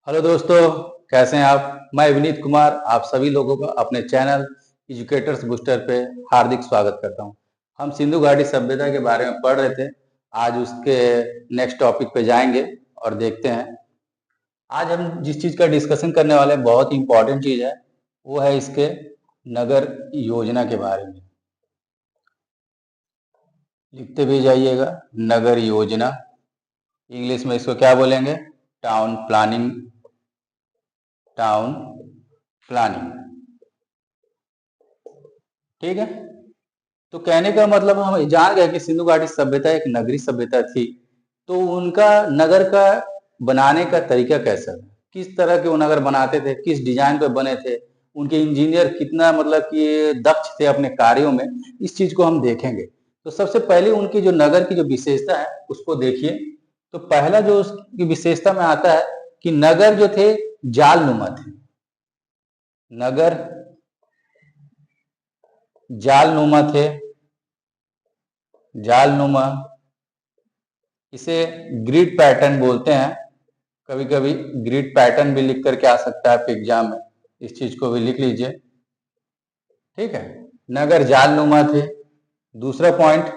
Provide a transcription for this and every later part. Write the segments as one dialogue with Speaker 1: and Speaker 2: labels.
Speaker 1: Hello दोस्तों, कैसे हैं आप। मैं विनीत कुमार आप सभी लोगों का अपने चैनल एजुकेटर्स बूस्टर पे हार्दिक स्वागत करता हूं। हम सिंधु घाटी सभ्यता के बारे में पढ़ रहे थे। आज उसके नेक्स्ट टॉपिक पे जाएंगे और देखते हैं। आज हम जिस चीज का डिस्कशन करने वाले हैं बहुत ही इंपॉर्टेंट चीज है, वो है इसके नगर योजना के बारे में। लिखते भी जाइएगा, नगर योजना। इंग्लिश में इसको क्या बोलेंगे? Town planning. टाउन प्लानिंग, ठीक है। तो कहने का मतलब हम जान गए कि सिंधु घाटी सभ्यता एक नगरीय सभ्यता थी। तो उनका नगर का बनाने का तरीका कैसा है, किस तरह के वो नगर बनाते थे, किस डिजाइन पे बने थे, उनके इंजीनियर कितना मतलब कि दक्ष थे अपने कार्यों में, इस चीज को हम देखेंगे। तो सबसे पहले उनकी जो नगर की जो विशेषता है उसको देखिए। तो पहला जो उसकी विशेषता में आता है कि नगर जो थे जालनुमा थे। नगर जालनुमा थे। जालनुमा, इसे ग्रिड पैटर्न बोलते हैं। कभी कभी ग्रिड पैटर्न भी लिख करके आ सकता है आपके एग्जाम में, इस चीज को भी लिख लीजिए, ठीक है। नगर जालनुमा थे। दूसरा पॉइंट,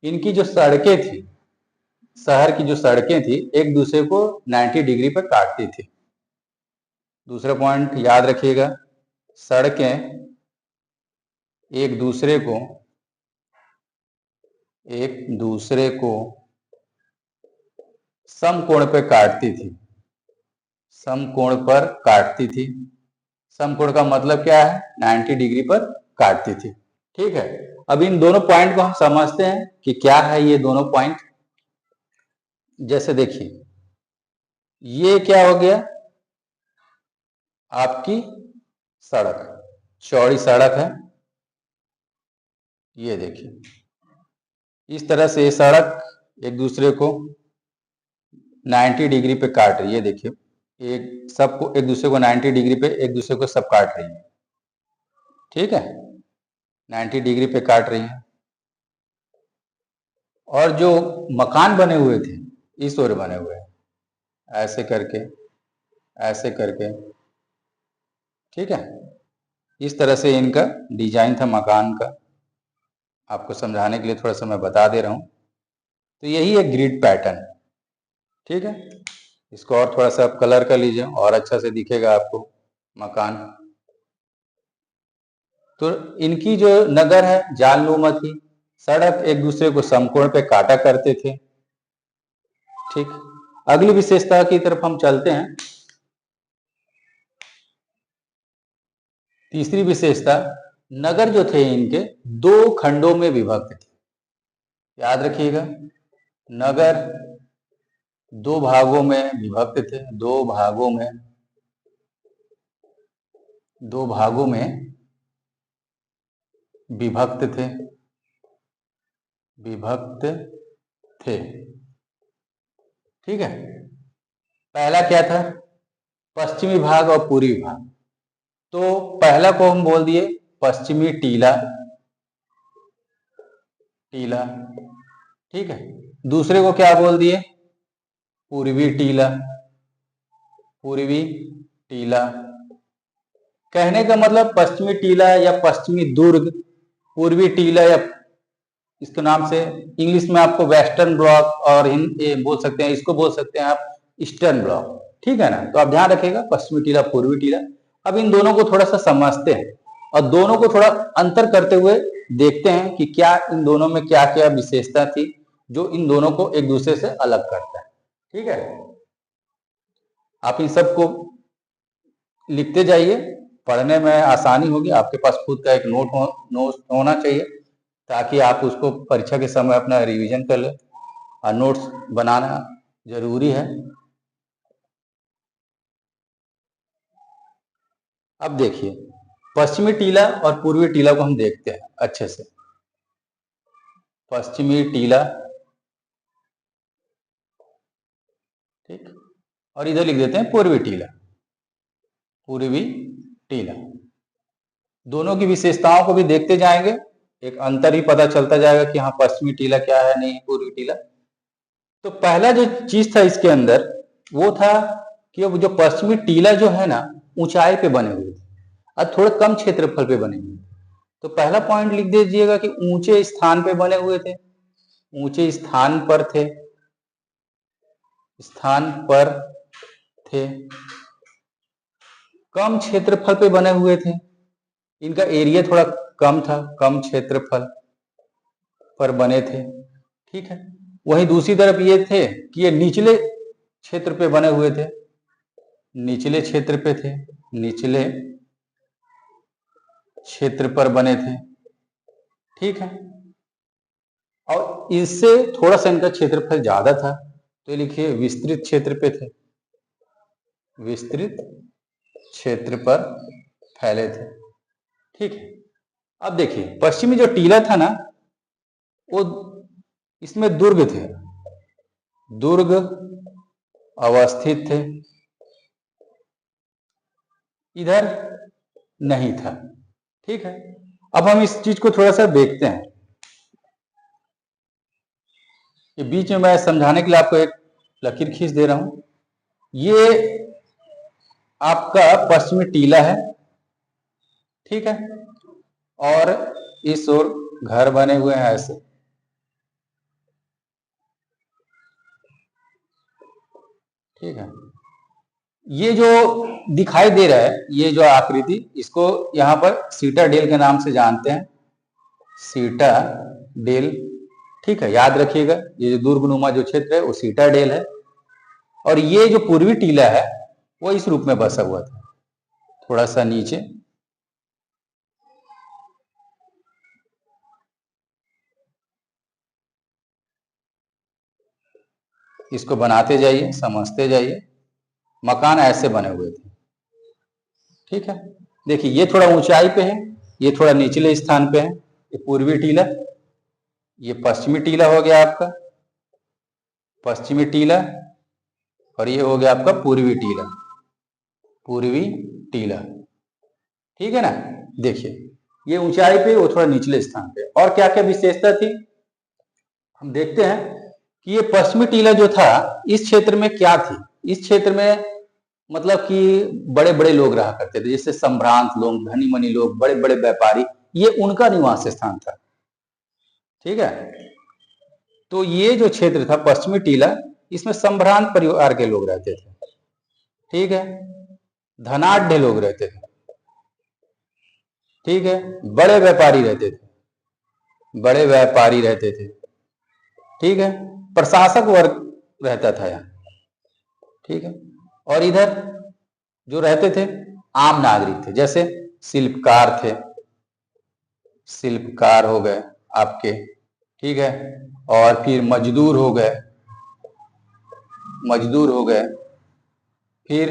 Speaker 1: इनकी जो सड़कें थी, शहर की जो सड़कें थी एक दूसरे को 90 डिग्री पर काटती थी। दूसरा पॉइंट याद रखिएगा, सड़कें एक दूसरे को समकोण पे काटती थी। समकोण पर काटती थी। समकोण का मतलब क्या है? 90 डिग्री पर काटती थी, ठीक है। अब इन दोनों पॉइंट को हम समझते हैं कि क्या है ये दोनों पॉइंट। जैसे देखिए, ये क्या हो गया? आपकी सड़क, चौड़ी सड़क है। ये देखिए, इस तरह से ये सड़क एक दूसरे को 90 डिग्री पे काट रही है। देखिए, एक सबको एक दूसरे को 90 डिग्री पे एक दूसरे को सब काट रही है, ठीक है। 90 डिग्री पे काट रही है। और जो मकान बने हुए थे इस ओर बने हुए हैं, ऐसे करके, ऐसे करके, ठीक है। इस तरह से इनका डिजाइन था मकान का। आपको समझाने के लिए थोड़ा सा मैं बता दे रहा हूं। तो यही है ग्रिड पैटर्न, ठीक है। इसको और थोड़ा सा आप कलर कर लीजिए और अच्छा से दिखेगा आपको मकान। तो इनकी जो नगर है जालनुमा थी। सड़क एक दूसरे को समकोण पे काटा करते थे, ठीक। अगली विशेषता की तरफ हम चलते हैं। तीसरी विशेषता, नगर जो थे इनके दो खंडों में विभक्त थे। याद रखिएगा, नगर दो भागों में विभक्त थे। दो भागों में विभक्त थे। विभक्त थे, ठीक है। पहला क्या था? पश्चिमी भाग और पूर्वी भाग। तो पहला को हम बोल दिए पश्चिमी टीला। टीला, ठीक है। दूसरे को क्या बोल दिए? पूर्वी टीला। पूर्वी टीला। कहने का मतलब पश्चिमी टीला या पश्चिमी दुर्ग, पूर्वी टीला या इसके नाम से इंग्लिश में आपको वेस्टर्न ब्लॉक और बोल सकते हैं, इसको बोल सकते हैं आप ईस्टर्न ब्लॉक, ठीक है ना। तो आप ध्यान रखिएगा, पश्चिमी टीला, पूर्वी टीला। अब इन दोनों को थोड़ा सा समझते हैं और दोनों को थोड़ा अंतर करते हुए देखते हैं कि क्या इन दोनों में क्या क्या विशेषता थी जो इन दोनों को एक दूसरे से अलग करता है, ठीक है। आप इन सबको लिखते जाइए, पढ़ने में आसानी होगी। आपके पास खुद का एक नोट होना चाहिए ताकि आप उसको परीक्षा के समय अपना रिवीजन कर ले। और नोट्स बनाना जरूरी है। अब देखिए, पश्चिमी टीला और पूर्वी टीला को हम देखते हैं अच्छे से। पश्चिमी टीला, ठीक, और इधर लिख देते हैं पूर्वी टीला। पूर्वी टीला, दोनों की विशेषताओं को भी देखते जाएंगे, एक अंतर ही पता चलता जाएगा कि हाँ पश्चिमी टीला क्या है, नहीं पूर्वी टीला। तो पहला जो चीज था इसके अंदर वो था कि अब जो पश्चिमी टीला जो है ना ऊंचाई पे बने हुए थे और थोड़े कम क्षेत्रफल पे बने हुए थे। तो पहला पॉइंट लिख दीजिएगा कि ऊंचे स्थान पे बने हुए थे, ऊंचे स्थान पर थे, स्थान पर थे, कम क्षेत्रफल पे बने हुए थे, इनका एरिया थोड़ा कम था, कम क्षेत्रफल पर बने थे। ठीक है, वहीं दूसरी तरफ ये थे कि ये निचले क्षेत्र पे बने हुए थे, निचले क्षेत्र पे थे, निचले क्षेत्र पर बने थे। ठीक है, और इससे थोड़ा सा इनका क्षेत्रफल ज्यादा था, तो लिखिए विस्तृत क्षेत्र पे थे, विस्तृत क्षेत्र पर फैले थे। ठीक है, अब देखिए पश्चिमी जो टीला था ना वो इसमें दुर्ग थे, दुर्ग अवस्थित थे, इधर नहीं था। ठीक है, अब हम इस चीज को थोड़ा सा देखते हैं। ये बीच में मैं समझाने के लिए आपको एक लकीर खींच दे रहा हूं। ये आपका पश्चिमी टीला है, ठीक है, और इस ओर घर बने हुए हैं ऐसे। ठीक है, ये जो दिखाई दे रहा है ये जो आकृति, इसको यहां पर सीटाडेल के नाम से जानते हैं, सीटाडेल। ठीक है, याद रखिएगा ये जो दुर्गनुमा जो क्षेत्र है वो सीटाडेल है, और ये जो पूर्वी टीला है वो इस रूप में बसा हुआ था, थोड़ा सा नीचे। इसको बनाते जाइए, समझते जाइए। मकान ऐसे बने हुए थे। ठीक है, देखिए ये थोड़ा ऊंचाई पे है, ये थोड़ा निचले स्थान पे है, ये पूर्वी टीला, ये पश्चिमी टीला हो गया आपका, पश्चिमी टीला, और ये हो गया आपका पूर्वी टीला, पूर्वी टीला। ठीक है ना, देखिए ये ऊंचाई पे, वो थोड़ा निचले स्थान पे। और क्या क्या विशेषता थी हम देखते हैं कि ये पश्चिमी टीला जो था इस क्षेत्र में क्या थी, इस क्षेत्र में मतलब कि बड़े बड़े लोग रहा करते थे, जैसे संभ्रांत लोग, धनी मनी लोग, बड़े बड़े व्यापारी, ये उनका निवास स्थान था। ठीक है, तो ये जो क्षेत्र था पश्चिमी टीला, इसमें संभ्रांत परिवार के लोग रहते थे। ठीक है, धनाढ़ लोग रहते थे। ठीक है, बड़े व्यापारी रहते थे, बड़े व्यापारी रहते थे। ठीक है, प्रशासक वर्ग रहता था यहाँ। ठीक है, और इधर जो रहते थे आम नागरिक थे, जैसे शिल्पकार थे, शिल्पकार हो गए आपके। ठीक है, और फिर मजदूर हो गए, मजदूर हो गए, फिर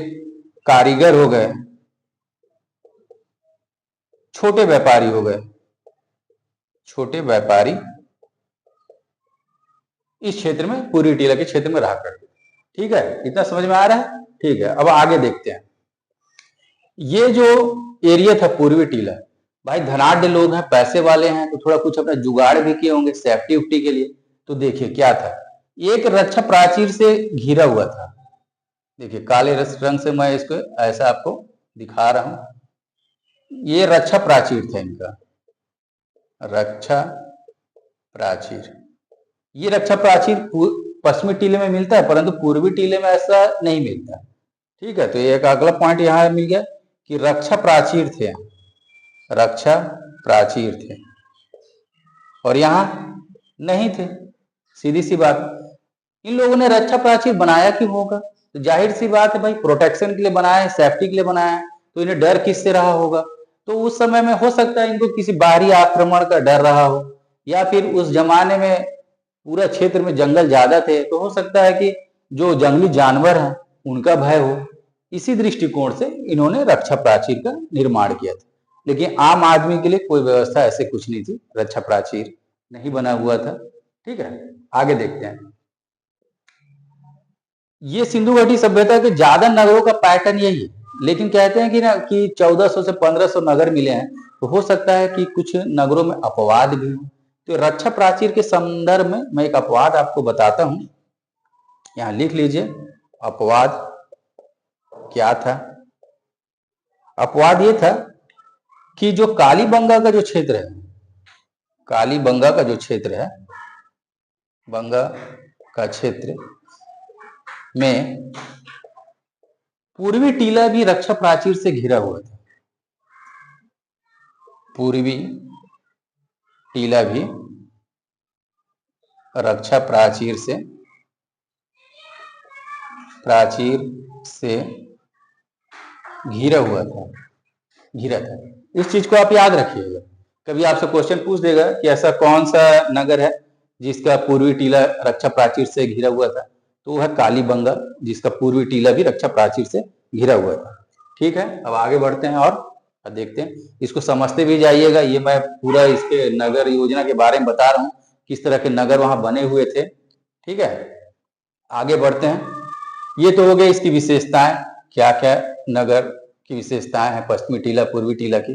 Speaker 1: कारीगर हो गए, छोटे व्यापारी हो गए, छोटे व्यापारी इस क्षेत्र में, पूर्वी टीला के क्षेत्र में रहा करते। ठीक है, इतना समझ में आ रहा है। ठीक है, अब आगे देखते हैं। ये जो एरिया था पूर्वी टीला, भाई धनाढ़ लोग हैं, पैसे वाले हैं, तो थोड़ा कुछ अपना जुगाड़ भी किए होंगे सेफ्टी उफ्टी के लिए। तो देखिए क्या था, एक रक्षा प्राचीर से घिरा हुआ था। देखिए काले रंग से मैं इसको ऐसा आपको दिखा रहा हूं, ये रक्षा प्राचीर था इनका, रक्षा प्राचीर। ये रक्षा प्राचीर पश्चिमी टीले में मिलता है, परंतु पूर्वी टीले में ऐसा नहीं मिलता। ठीक है, तो ये एक अगला पॉइंट यहां मिल गया कि रक्षा प्राचीर थे, रक्षा प्राचीर थे, और यहां नहीं थे। सीधी सी बात, इन लोगों ने रक्षा प्राचीर बनाया क्यों होगा? तो जाहिर सी बात है भाई, प्रोटेक्शन के लिए बनाया है, सेफ्टी के लिए बनाया है, तो इन्हें डर किससे रहा होगा? तो उस समय में हो सकता है इनको किसी बाहरी आक्रमण का डर रहा हो, या फिर उस जमाने में पूरा क्षेत्र में जंगल ज्यादा थे, तो हो सकता है कि जो जंगली जानवर हैं उनका भय हो। इसी दृष्टिकोण से इन्होंने रक्षा प्राचीर का निर्माण किया था। लेकिन आम आदमी के लिए कोई व्यवस्था ऐसे कुछ नहीं थी, रक्षा प्राचीर नहीं बना हुआ था। ठीक है, आगे देखते हैं। ये सिंधु घाटी सभ्यता के ज्यादा नगरों का पैटर्न यही है, लेकिन कहते हैं कि ना कि 1400 से 1500 नगर मिले हैं, तो हो सकता है कि कुछ नगरों में अपवाद भी हो। तो रक्षा प्राचीर के संदर्भ में मैं एक अपवाद आपको बताता हूं, यहां लिख लीजिए अपवाद। क्या था? अपवाद ये था कि जो कालीबंगा का जो क्षेत्र है, कालीबंगा का जो क्षेत्र है, बंगा का क्षेत्र में पूर्वी टीला भी रक्षा प्राचीर से घिरा हुआ था। पूर्वी टीला भी रक्षा प्राचीर से घिरा हुआ था, घिरा था। इस चीज को आप याद रखिएगा। कभी आपसे क्वेश्चन पूछ देगा कि ऐसा कौन सा नगर है जिसका पूर्वी टीला रक्षा प्राचीर से घिरा हुआ था, तो वह है कालीबंगा, जिसका पूर्वी टीला भी रक्षा प्राचीर से घिरा हुआ था। ठीक है, अब आगे बढ़ते हैं और देखते हैं। इसको समझते भी जाइएगा। ये मैं पूरा इसके नगर योजना के बारे में बता रहा हूँ, किस तरह के नगर वहां बने हुए थे। ठीक है, आगे बढ़ते हैं। ये तो हो गई इसकी विशेषताएं, क्या क्या नगर की विशेषताएं हैं पश्चिमी टीला पूर्वी टीला की।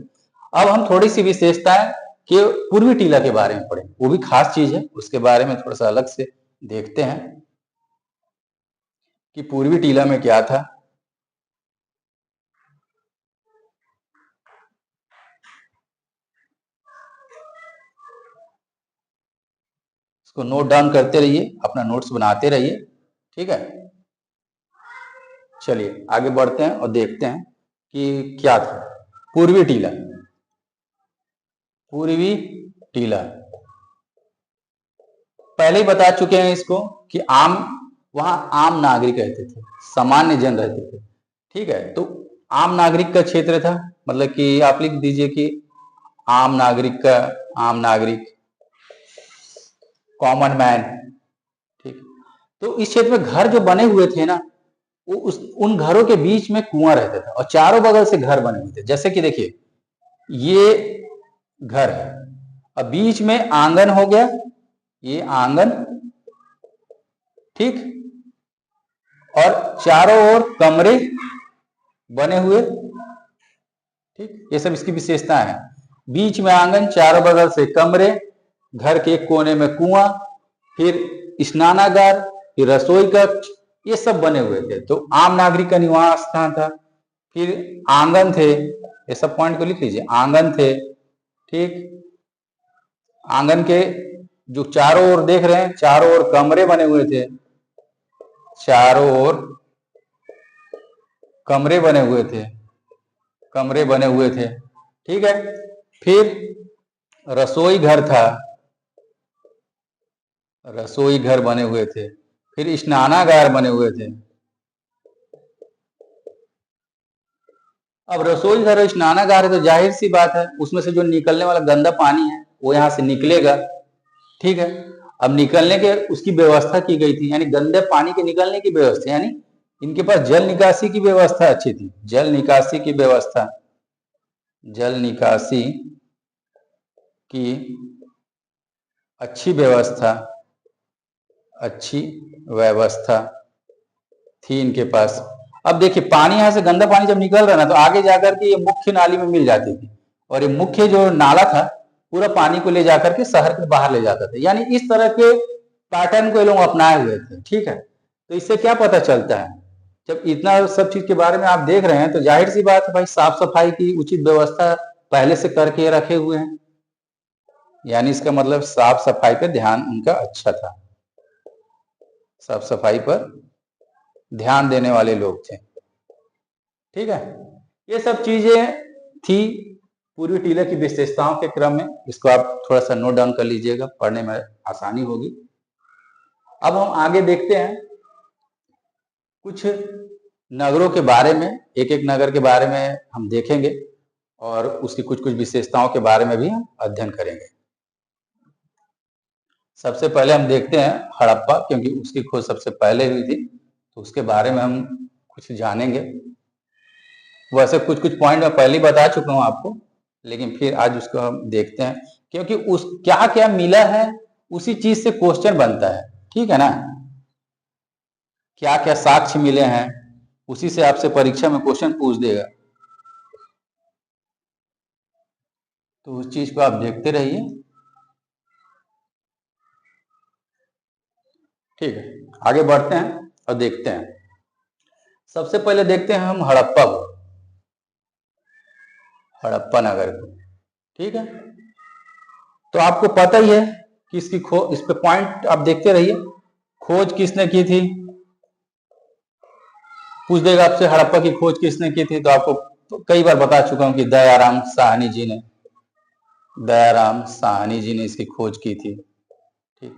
Speaker 1: अब हम थोड़ी सी विशेषताएं कि पूर्वी टीला के बारे में पढ़ें, वो भी खास चीज है, उसके बारे में थोड़ा सा अलग से देखते हैं कि पूर्वी टीला में क्या था। इसको नोट डाउन करते रहिए, अपना नोट्स बनाते रहिए। ठीक है, चलिए आगे बढ़ते हैं और देखते हैं कि क्या था पूर्वी टीला। पूर्वी टीला पहले ही बता चुके हैं इसको कि वहां आम नागरिक रहते थे, सामान्य जन रहते थे। ठीक है, तो आम नागरिक का क्षेत्र था, मतलब कि आप लिख दीजिए कि आम नागरिक कॉमन मैन। ठीक, तो इस क्षेत्र में घर जो बने हुए थे ना, वो उन घरों के बीच में कुआं रहता था और चारों बगल से घर बने हुए थे। जैसे कि देखिए, ये घर है, अब बीच में आंगन हो गया, ये आंगन, ठीक, और चारों ओर कमरे बने हुए। ठीक, ये सब इसकी विशेषता है। बीच में आंगन, चारों बगल से कमरे, घर के एक कोने में कुआं, फिर स्नानागार, फिर रसोई कक्ष, ये सब बने हुए थे। तो आम नागरिक का निवास स्थान था। फिर आंगन थे, ये सब पॉइंट को लिख लीजिए, आंगन थे। ठीक, आंगन के जो चारों ओर देख रहे हैं, चारों ओर कमरे बने हुए थे, चारों ओर कमरे बने हुए थे, कमरे बने हुए थे। ठीक है, फिर रसोई घर था, रसोई घर बने हुए थे, फिर स्नानागार बने हुए थे। अब रसोई घर और स्नानागार है तो जाहिर सी बात है, उसमें से जो निकलने वाला गंदा पानी है वो यहां से निकलेगा। ठीक है, अब निकलने के उसकी व्यवस्था की गई थी, यानी गंदे पानी के निकलने की व्यवस्था, यानी इनके पास जल निकासी की व्यवस्था अच्छी थी, जल निकासी की व्यवस्था, जल निकासी की अच्छी व्यवस्था, अच्छी व्यवस्था थी इनके पास। अब देखिए, पानी यहां से गंदा पानी जब निकल रहा ना, तो आगे जाकर के ये मुख्य नाली में मिल जाती थी, और ये मुख्य जो नाला था पूरा पानी को ले जाकर के शहर के बाहर ले जाता था। यानी इस तरह के पैटर्न को ये लोग अपनाए हुए थे। ठीक है, तो इससे क्या पता चलता है, जब इतना सब चीज के बारे में आप देख रहे हैं तो जाहिर सी बात है भाई, साफ सफाई की उचित व्यवस्था पहले से करके रखे हुए हैं, यानी इसका मतलब साफ सफाई पर ध्यान उनका अच्छा था, साफ सफाई पर ध्यान देने वाले लोग थे। ठीक है, ये सब चीजें थी पूर्वी टीला की विशेषताओं के क्रम में। इसको आप थोड़ा सा नोट डाउन कर लीजिएगा, पढ़ने में आसानी होगी। अब हम आगे देखते हैं कुछ नगरों के बारे में, एक एक नगर के बारे में हम देखेंगे और उसकी कुछ कुछ विशेषताओं के बारे में भी हम अध्ययन करेंगे। सबसे पहले हम देखते हैं हड़प्पा, क्योंकि उसकी खोज सबसे पहले हुई थी, तो उसके बारे में हम कुछ जानेंगे। वैसे कुछ कुछ पॉइंट मैं पहले ही बता चुका हूं आपको, लेकिन फिर आज उसको हम देखते हैं, क्योंकि उस क्या क्या मिला है उसी चीज से क्वेश्चन बनता है। ठीक है ना, क्या क्या साक्ष्य मिले हैं उसी से आपसे परीक्षा में क्वेश्चन पूछ देगा, तो उस चीज को आप देखते रहिए। ठीक है, आगे बढ़ते हैं और देखते हैं। सबसे पहले देखते हैं हम हड़प्पा को, हड़प्पा नगर को। ठीक है, तो आपको पता ही है कि इसकी इस पे पॉइंट आप देखते रहिए। खोज किसने की थी, पूछ देगा आपसे हड़प्पा की खोज किसने की थी, तो आपको कई बार बता चुका हूं कि दयाराम साहनी जी ने, दयाराम साहनी जी ने इसकी खोज की थी। ठीक,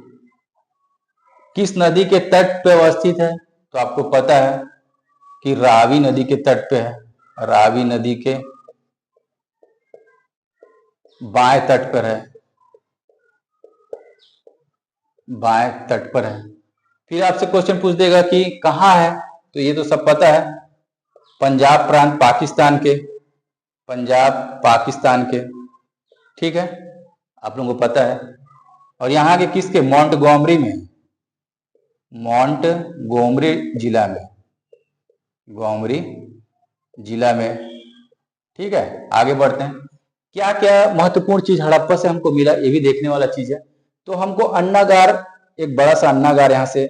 Speaker 1: किस नदी के तट पे अवस्थित है, तो आपको पता है कि रावी नदी के तट पे है, रावी नदी के बाएं तट पर है, बाएं तट पर है। फिर आपसे क्वेश्चन पूछ देगा कि कहाँ है, तो ये तो सब पता है, पंजाब प्रांत पाकिस्तान के, पंजाब पाकिस्तान के। ठीक है, आप लोगों को पता है। और यहाँ के किसके, मोंटगोमरी में, मोंटगोमरी जिला में, गोमरी जिला में। ठीक है, आगे बढ़ते हैं। क्या क्या महत्वपूर्ण चीज हड़प्पा से हमको मिला, ये भी देखने वाला चीज है। तो हमको अन्नागार, एक बड़ा सा अन्नागार यहाँ से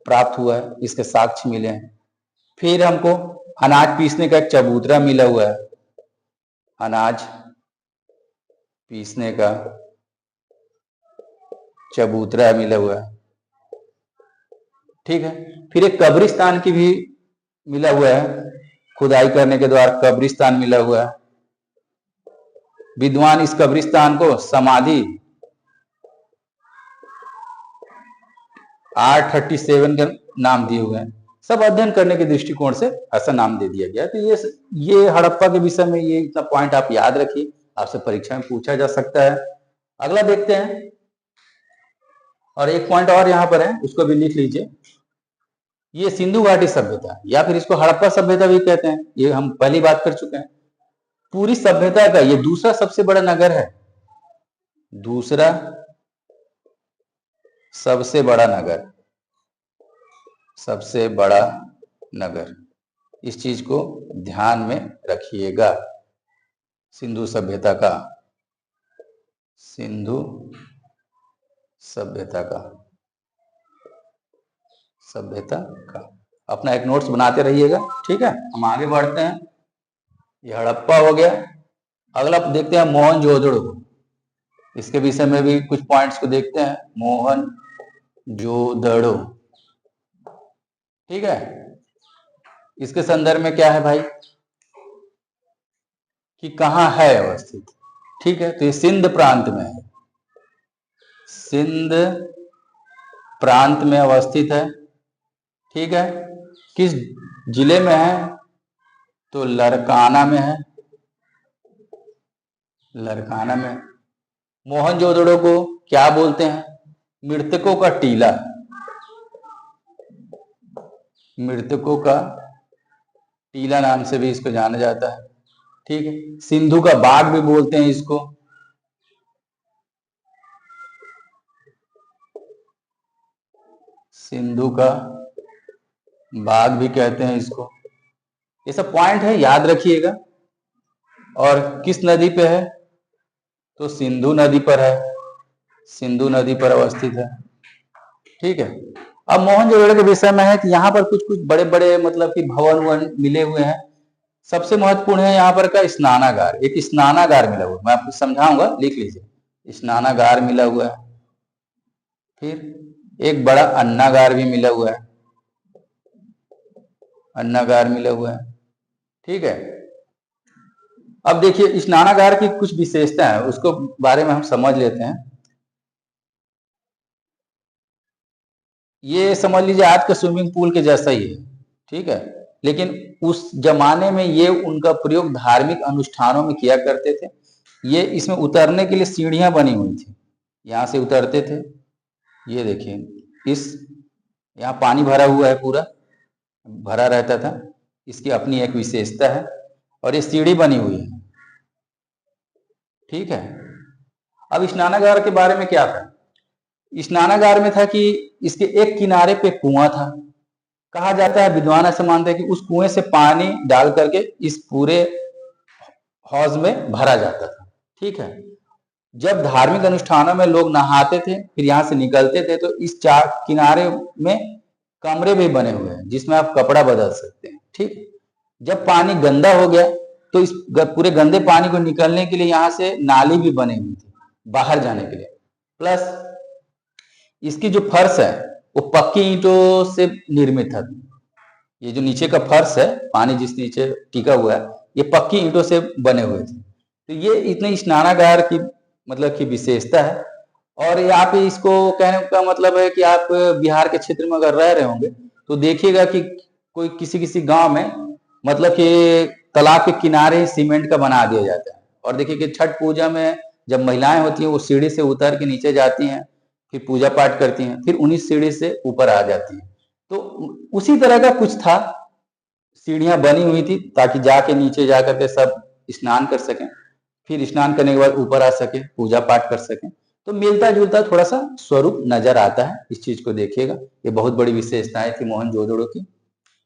Speaker 1: प्राप्त हुआ है, इसके साक्ष्य मिले हैं। फिर हमको अनाज पीसने का एक चबूतरा मिला हुआ है, अनाज पीसने का चबूतरा मिला हुआ है। ठीक है, फिर एक कब्रिस्तान की भी मिला हुआ है, खुदाई करने के द्वारा कब्रिस्तान मिला हुआ है। विद्वान इस कब्रिस्तान को समाधि R37 का नाम दिए हुए हैं। सब अध्ययन करने के दृष्टिकोण से ऐसा नाम दे दिया गया। तो ये हड़प्पा के विषय में ये इतना पॉइंट आप याद रखिए, आपसे परीक्षा में पूछा जा सकता है। अगला देखते हैं, और एक पॉइंट और यहाँ पर है, उसको भी लिख लीजिए। ये सिंधु घाटी सभ्यता, या फिर इसको हड़प्पा सभ्यता भी कहते हैं, ये हम पहली बात कर चुके हैं। पूरी सभ्यता का ये दूसरा सबसे बड़ा नगर है, दूसरा सबसे बड़ा नगर, सबसे बड़ा नगर। इस चीज को ध्यान में रखिएगा। सिंधु सभ्यता का, सिंधु सभ्यता का, सभ्यता का अपना एक नोट्स बनाते रहिएगा। ठीक है, हम आगे बढ़ते हैं। ये हड़प्पा हो गया। अगला देखते हैं मोहनजोदड़ो, इसके विषय में भी कुछ पॉइंट्स को देखते हैं। मोहनजोदड़ो, ठीक है, इसके संदर्भ में क्या है भाई, कि कहाँ है अवस्थित। ठीक है, तो ये सिंध प्रांत में है, सिंध प्रांत में अवस्थित है। ठीक है, किस जिले में है, तो लरकाना में है, लरकाना में। मोहनजोदड़ो को क्या बोलते हैं, मृतकों का टीला, मृतकों का टीला नाम से भी इसको जाना जाता है। ठीक है, सिंधु का बाग भी बोलते हैं इसको, सिंधु का बाग भी कहते हैं इसको। ये सब पॉइंट है, याद रखिएगा। और किस नदी पे है, तो सिंधु नदी पर है, सिंधु नदी पर अवस्थित है। ठीक है, अब मोहनजोदड़ो के विषय में है कि यहाँ पर कुछ कुछ बड़े बड़े मतलब कि भवन वन मिले हुए हैं। सबसे महत्वपूर्ण है यहाँ पर का स्नानागार, एक स्नानागार मिला हुआ, मैं आपको समझाऊंगा, लिख लीजिए। स्नानागार मिला हुआ है। फिर एक बड़ा अन्नागार भी मिला हुआ है, अन्नागार मिला हुआ है। ठीक है, अब देखिए स्नानागार की कुछ विशेषता है, उसको बारे में हम समझ लेते हैं। ये समझ लीजिए आज का स्विमिंग पूल के जैसा ही है। ठीक है, लेकिन उस जमाने में ये उनका प्रयोग धार्मिक अनुष्ठानों में किया करते थे। ये इसमें उतरने के लिए सीढ़ियां बनी हुई थी, यहाँ से उतरते थे। ये देखिए, इस यहाँ पानी भरा हुआ है, पूरा भरा रहता था। इसकी अपनी एक विशेषता है, और ये सीढ़ी बनी हुई है। ठीक है, अब स्नानागार के बारे में क्या था, स्नानागार में था कि इसके एक किनारे पे कुआं था। कहा जाता है, विद्वान ऐसा मानते हैं कि उस कुएं से पानी डाल करके इस पूरे हौज में भरा जाता था। ठीक है, जब धार्मिक अनुष्ठानों में लोग नहाते थे, फिर यहाँ से निकलते थे, तो इस चार किनारे में कमरे भी बने हुए हैं, जिसमें आप कपड़ा बदल सकते हैं। ठीक। जब पानी गंदा हो गया तो इस पूरे गंदे पानी को निकलने के लिए यहाँ से नाली भी बनी हुई थी बाहर जाने के लिए। प्लस इसकी जो फर्श है वो पक्की ईंटों से निर्मित है। ये जो नीचे का फर्श है, पानी जिस नीचे टिका हुआ है, ये पक्की ईंटों से बने हुए थे। तो ये इतने स्नानागार की मतलब की विशेषता है। और ये आप इसको कहने का मतलब है कि आप बिहार के क्षेत्र में अगर रह रहे होंगे तो देखिएगा कि कोई किसी किसी गांव में मतलब कि तालाब के किनारे सीमेंट का बना दिया जाता है। और देखिए कि छठ पूजा में जब महिलाएं होती हैं वो सीढ़ी से उतर के नीचे जाती हैं, फिर पूजा पाठ करती हैं, फिर उन्हीं सीढ़ी से ऊपर आ जाती हैं। तो उसी तरह का कुछ था, सीढ़ियां बनी हुई थी ताकि जाके नीचे जाकर के सब स्नान कर सकें, फिर स्नान करने के बाद ऊपर आ सके, पूजा पाठ कर सकें। तो मिलता जुलता थोड़ा सा स्वरूप नजर आता है, इस चीज को देखिएगा। ये बहुत बड़ी विशेषताएं थी मोहनजोदड़ो की।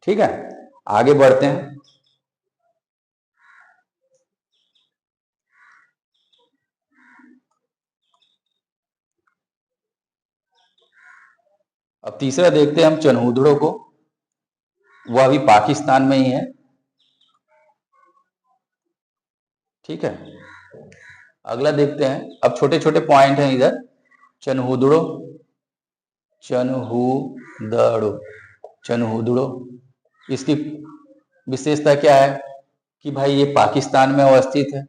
Speaker 1: ठीक है, आगे बढ़ते हैं। अब तीसरा देखते हैं हम चनहूदड़ो को, वह भी पाकिस्तान में ही है। ठीक है, अगला देखते हैं। अब छोटे छोटे पॉइंट हैं इधर। चनहूदड़ो, चनहूदड़ो, चनहूदड़ो, इसकी विशेषता क्या है कि भाई ये पाकिस्तान में अवस्थित है,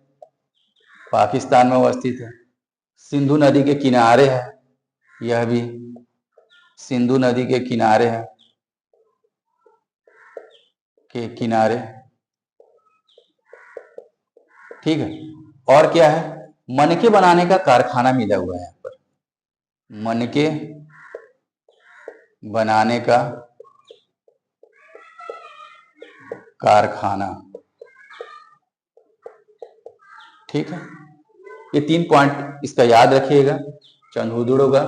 Speaker 1: पाकिस्तान में अवस्थित है, सिंधु नदी के किनारे है, यह भी सिंधु नदी के किनारे है, के किनारे। ठीक है, और क्या है, मनके बनाने का कारखाना मिला हुआ है यहाँ पर, मनके बनाने का कारखाना। ठीक है, ये 3 पॉइंट इसका याद रखिएगा चनहूदड़ो का।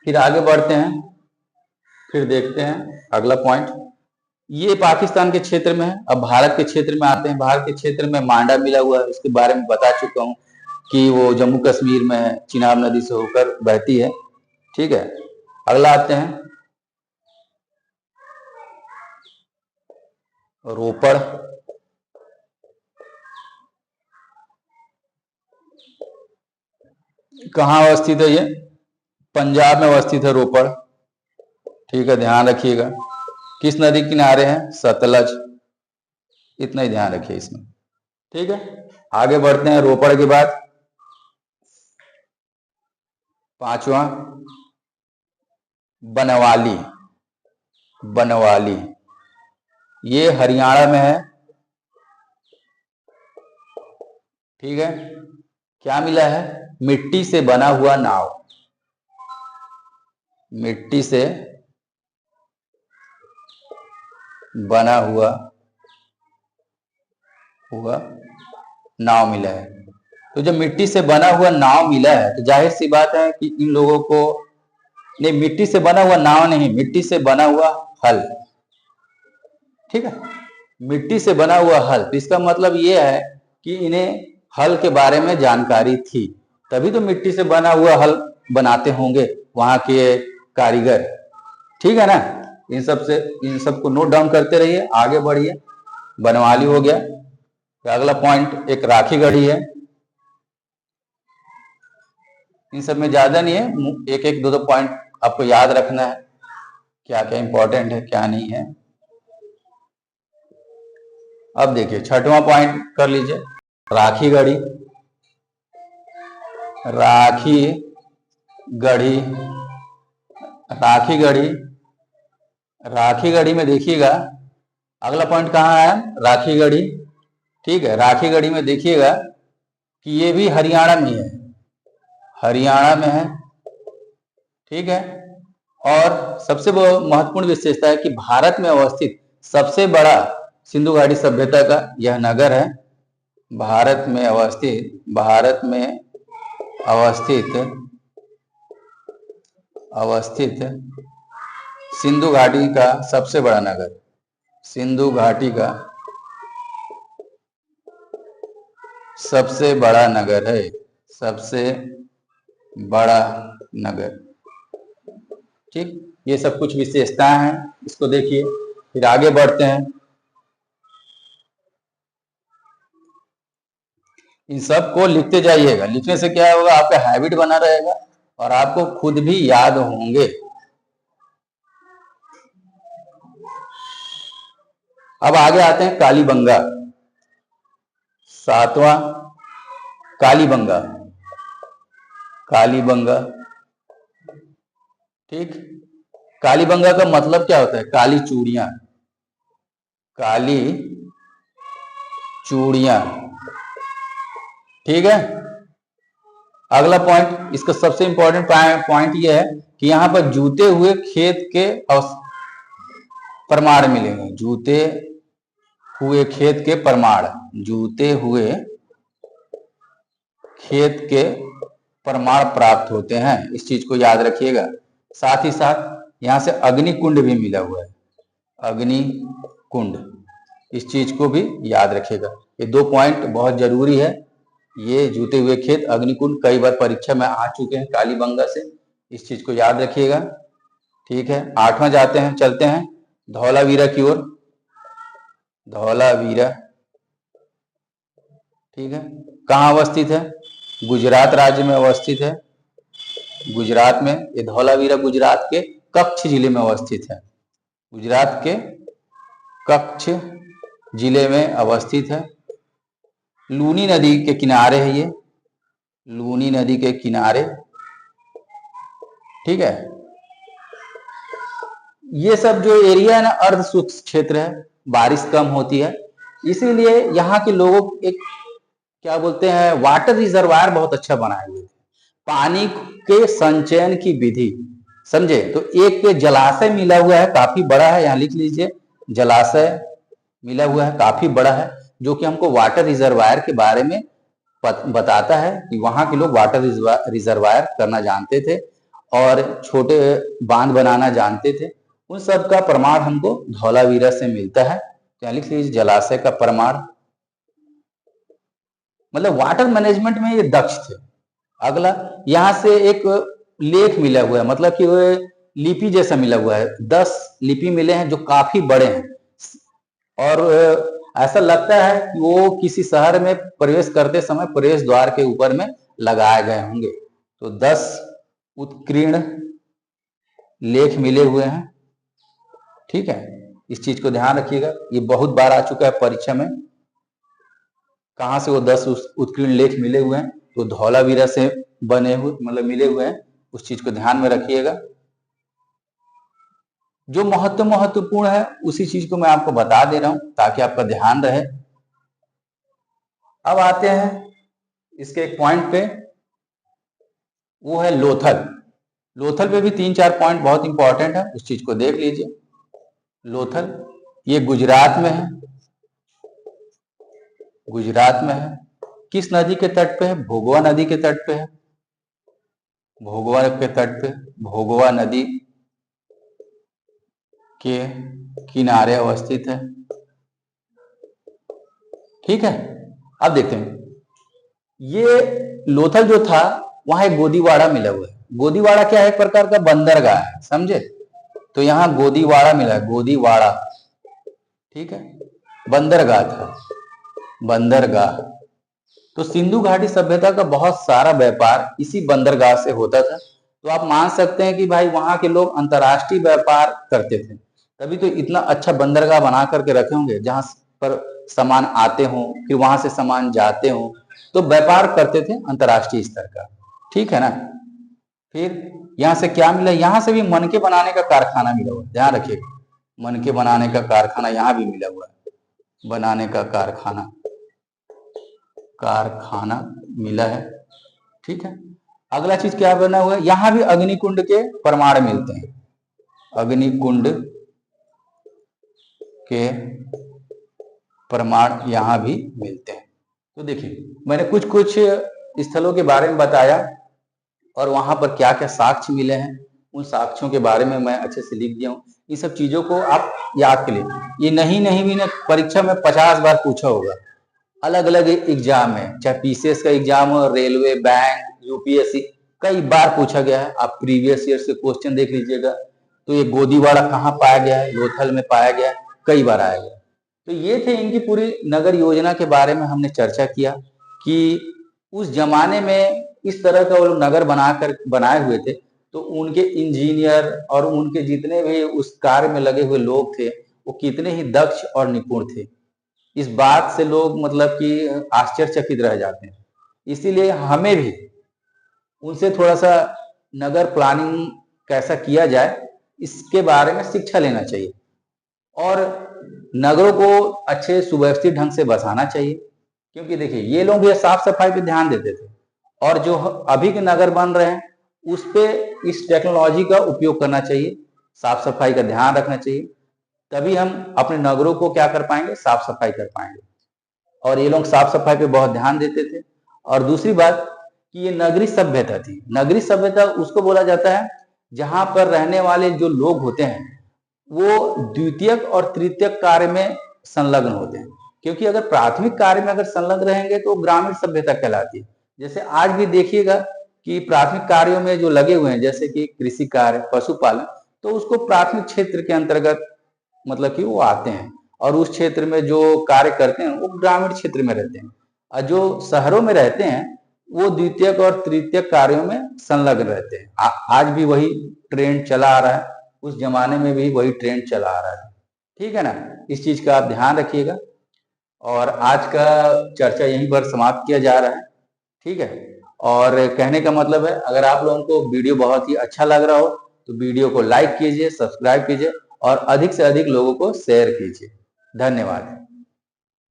Speaker 1: फिर आगे बढ़ते हैं, फिर देखते हैं अगला पॉइंट। ये पाकिस्तान के क्षेत्र में है। अब भारत के क्षेत्र में आते हैं। भारत के क्षेत्र में मांडा मिला हुआ है, उसके बारे में बता चुका हूं कि वो जम्मू कश्मीर में है, चिनाब नदी से होकर बहती है। ठीक है, अगला आते हैं रोपड़। कहाँ अवस्थित है ये? पंजाब में अवस्थित है रोपड़। ठीक है, ध्यान रखिएगा। किस नदी किनारे है? सतलज। इतना ही ध्यान रखिए इसमें। ठीक है, आगे बढ़ते हैं। रोपड़ के बाद पांचवा बनवाली, बनवाली, ये हरियाणा में है। ठीक है, क्या मिला है? मिट्टी से बना हुआ नाव, मिट्टी से बना हुआ नाव मिला है। तो जब मिट्टी से बना हुआ नाव मिला है तो जाहिर सी बात है कि इन लोगों को, नहीं, मिट्टी से बना हुआ नाव नहीं, मिट्टी से बना हुआ हल। ठीक है, मिट्टी से बना हुआ हल, तो इसका मतलब ये है कि इन्हें हल के बारे में जानकारी थी, तभी तो मिट्टी से बना हुआ हल बनाते होंगे वहां के कारीगर। ठीक है ना, इन सबको नोट डाउन करते रहिए, आगे बढ़िए। बनवाली हो गया। तो अगला पॉइंट एक राखी गढ़ी है। इन सब में ज्यादा नहीं है, एक एक दो दो पॉइंट आपको याद रखना है, क्या क्या इंपॉर्टेंट है क्या नहीं है। अब देखिए छठवां पॉइंट कर लीजिए, राखी गढ़ी। राखी गढ़ी, राखी गढ़ी, राखी गढ़ी में देखिएगा अगला पॉइंट कहाँ है? राखी गढ़ी। ठीक है, राखी गढ़ी में देखिएगा कि ये भी हरियाणा में है, हरियाणा में है। ठीक है, और सबसे महत्वपूर्ण विशेषता है कि भारत में अवस्थित सबसे बड़ा सिंधु घाटी सभ्यता का यह नगर है। भारत में अवस्थित, भारत में अवस्थित, अवस्थित सिंधु घाटी का सबसे बड़ा नगर, सिंधु घाटी का सबसे बड़ा नगर है, सबसे बड़ा नगर। ठीक, ये सब कुछ विशेषताएं हैं, इसको देखिए। फिर आगे बढ़ते हैं। इन सब को लिखते जाइएगा, लिखने से क्या होगा, आपका हैबिट बना रहेगा और आपको खुद भी याद होंगे। अब आगे आते हैं कालीबंगा, 7वां कालीबंगा, कालीबंगा। ठीक, कालीबंगा का मतलब क्या होता है, काली चूड़ियां, काली चूड़ियां। ठीक है, अगला पॉइंट, इसका सबसे इंपॉर्टेंट पॉइंट यह है कि यहां पर जूते हुए खेत के प्रमाण मिलेंगे, जूते हुए खेत के प्रमाण, जूते हुए खेत के प्रमाण प्राप्त होते हैं, इस चीज को याद रखिएगा। साथ ही साथ यहां से अग्नि कुंड भी मिला हुआ है, अग्नि कुंड, इस चीज को भी याद रखिएगा। ये 2 पॉइंट बहुत जरूरी है, ये जूते हुए खेत, अग्निकुंड, कई बार परीक्षा में आ चुके हैं कालीबंगा से, इस चीज को याद रखिएगा। ठीक है, 8वां जाते हैं, चलते हैं धौलावीरा की ओर, धौलावीरा। ठीक है, कहाँ अवस्थित है, गुजरात राज्य में अवस्थित है, गुजरात में। ये धौलावीरा गुजरात के कच्छ जिले में अवस्थित है, गुजरात के कच्छ जिले में अवस्थित है। लूनी नदी के किनारे है ये, लूनी नदी के किनारे। ठीक है, ये सब जो एरिया है ना, अर्ध शुष्क क्षेत्र है, बारिश कम होती है, इसीलिए यहाँ के लोगों एक क्या बोलते हैं, वाटर रिजर्वायर बहुत अच्छा बनाए हुए थे, पानी के संचयन की विधि, समझे। तो एक जलाशय मिला हुआ है, काफी बड़ा है, यहाँ लिख लीजिए, जलाशय मिला हुआ है, काफी बड़ा है, जो कि हमको वाटर रिजर्वायर के बारे में बताता है कि वहां के लोग वाटर रिजर्वायर करना जानते थे और छोटे बांध बनाना जानते थे। उन सब का प्रमाण हमको धौलावीरा से मिलता है। तो लिख लीजिए जलाशय का प्रमाण, मतलब वाटर मैनेजमेंट में ये दक्ष थे। अगला, यहां से एक लेख मिला हुआ है, मतलब कि वो लिपि जैसा मिला हुआ है, 10 लिपि मिले हैं जो काफी बड़े हैं और ऐसा लगता है कि वो किसी शहर में प्रवेश करते समय प्रवेश द्वार के ऊपर में लगाए गए होंगे। तो 10 उत्कीर्ण लेख मिले हुए हैं। ठीक है, इस चीज को ध्यान रखिएगा, ये बहुत बार आ चुका है परीक्षा में। कहां से वो 10 उत्कीर्ण लेख मिले हुए हैं, तो धौलावीरा से बने हुए, मतलब मिले हुए हैं, उस चीज को ध्यान में रखिएगा। जो महत्वपूर्ण है उसी चीज को मैं आपको बता दे रहा हूं ताकि आपका ध्यान रहे। अब आते हैं इसके एक पॉइंट पे, वो है लोथल। लोथल पे भी 3-4 पॉइंट बहुत इंपॉर्टेंट है, उस चीज को देख लीजिए। लोथल ये गुजरात में है, गुजरात में है। किस नदी के तट पे है, भोगवा नदी के तट पे है, भोगवा के तट पे, भोगवा नदी के किनारे अवस्थित है। ठीक है, अब देखते हैं, ये लोथल जो था वहां एक गोदीवाड़ा मिला हुआ है। गोदीवाड़ा क्या है, एक प्रकार का बंदरगाह है, समझे। तो यहाँ गोदीवाड़ा मिला है, गोदीवाड़ा। ठीक है, बंदरगाह था, बंदरगाह। तो सिंधु घाटी सभ्यता का बहुत सारा व्यापार इसी बंदरगाह से होता था। तो आप मान सकते हैं कि भाई वहां के लोग अंतर्राष्ट्रीय व्यापार करते थे, तभी तो इतना अच्छा बंदरगाह बना करके रखे होंगे, जहां पर सामान आते हों, फिर वहां से सामान जाते हों, तो व्यापार करते थे अंतर्राष्ट्रीय स्तर का। ठीक है ना। फिर यहाँ से क्या मिला, यहाँ से भी मनके बनाने का कारखाना मिला हुआ है, ध्यान रखिएगा, मनके बनाने का कारखाना यहाँ भी मिला हुआ है, बनाने का कारखाना, कारखाना मिला है। ठीक है, अगला चीज क्या बना हुआ है, यहां भी अग्निकुंड के प्रमाण मिलते हैं, अग्निकुंड के प्रमाण यहां भी मिलते हैं। तो देखिए, मैंने कुछ कुछ स्थलों के बारे में बताया और वहां पर क्या क्या साक्ष्य मिले हैं, उन साक्ष्यों के बारे में मैं अच्छे से लिख दिया हूँ। इन सब चीजों को आप याद कर लीजिए, ये नहीं भी ना परीक्षा में 50 बार पूछा होगा, अलग अलग एग्जाम में, चाहे पीसीएस का एग्जाम हो, रेलवे, बैंक, यूपीएससी, कई बार पूछा गया है। आप प्रीवियस ईयर से क्वेश्चन देख लीजिएगा। तो ये गोदीवाड़ा कहाँ पाया गया है, लोथल में पाया गया है। कई बार आया गया। तो ये थे इनकी पूरी नगर योजना के बारे में हमने चर्चा किया कि उस जमाने में इस तरह का वो लोग नगर बनाए हुए थे, तो उनके इंजीनियर और उनके जितने भी उस कार्य में लगे हुए लोग थे, वो कितने ही दक्ष और निपुण थे। इस बात से लोग मतलब कि आश्चर्यचकित रह जाते हैं। इसीलिए हमें भी उनसे थोड़ा सा नगर प्लानिंग कैसा किया जाए, इसके बारे में शिक्षा लेना चाहिए और नगरों को अच्छे सुव्यवस्थित ढंग से बसाना चाहिए। क्योंकि देखिए ये लोग भी साफ सफाई पे ध्यान देते थे और जो अभी के नगर बन रहे हैं उस पे इस टेक्नोलॉजी का उपयोग करना चाहिए, साफ सफाई का ध्यान रखना चाहिए, तभी हम अपने नगरों को क्या कर पाएंगे, साफ सफाई कर पाएंगे। और ये लोग साफ सफाई पे बहुत ध्यान देते थे। और दूसरी बात कि ये नगरीय सभ्यता थी। नगरीय सभ्यता उसको बोला जाता है जहां पर रहने वाले जो लोग होते हैं वो द्वितीयक और तृतीयक कार्य में संलग्न होते हैं। क्योंकि अगर प्राथमिक कार्य में अगर संलग्न रहेंगे तो ग्रामीण सभ्यता कहलाती है। जैसे आज भी देखिएगा कि प्राथमिक कार्यों में जो लगे हुए हैं, जैसे कि कृषि कार्य, पशुपालन, तो उसको प्राथमिक क्षेत्र के अंतर्गत मतलब कि वो आते हैं और उस क्षेत्र में जो कार्य करते हैं वो ग्रामीण क्षेत्र में रहते हैं। और जो शहरों में रहते हैं वो द्वितीयक और तृतीयक कार्यों में संलग्न रहते हैं। आज भी वही ट्रेंड चला आ रहा है, उस जमाने में भी वही ट्रेंड चला आ रहा है। ठीक है ना, इस चीज का आप ध्यान रखिएगा। और आज का चर्चा यहीं पर समाप्त किया जा रहा है। ठीक है, और कहने का मतलब है अगर आप लोगों को वीडियो बहुत ही अच्छा लग रहा हो तो वीडियो को लाइक कीजिए, सब्सक्राइब कीजिए और अधिक से अधिक लोगों को शेयर कीजिए। धन्यवाद।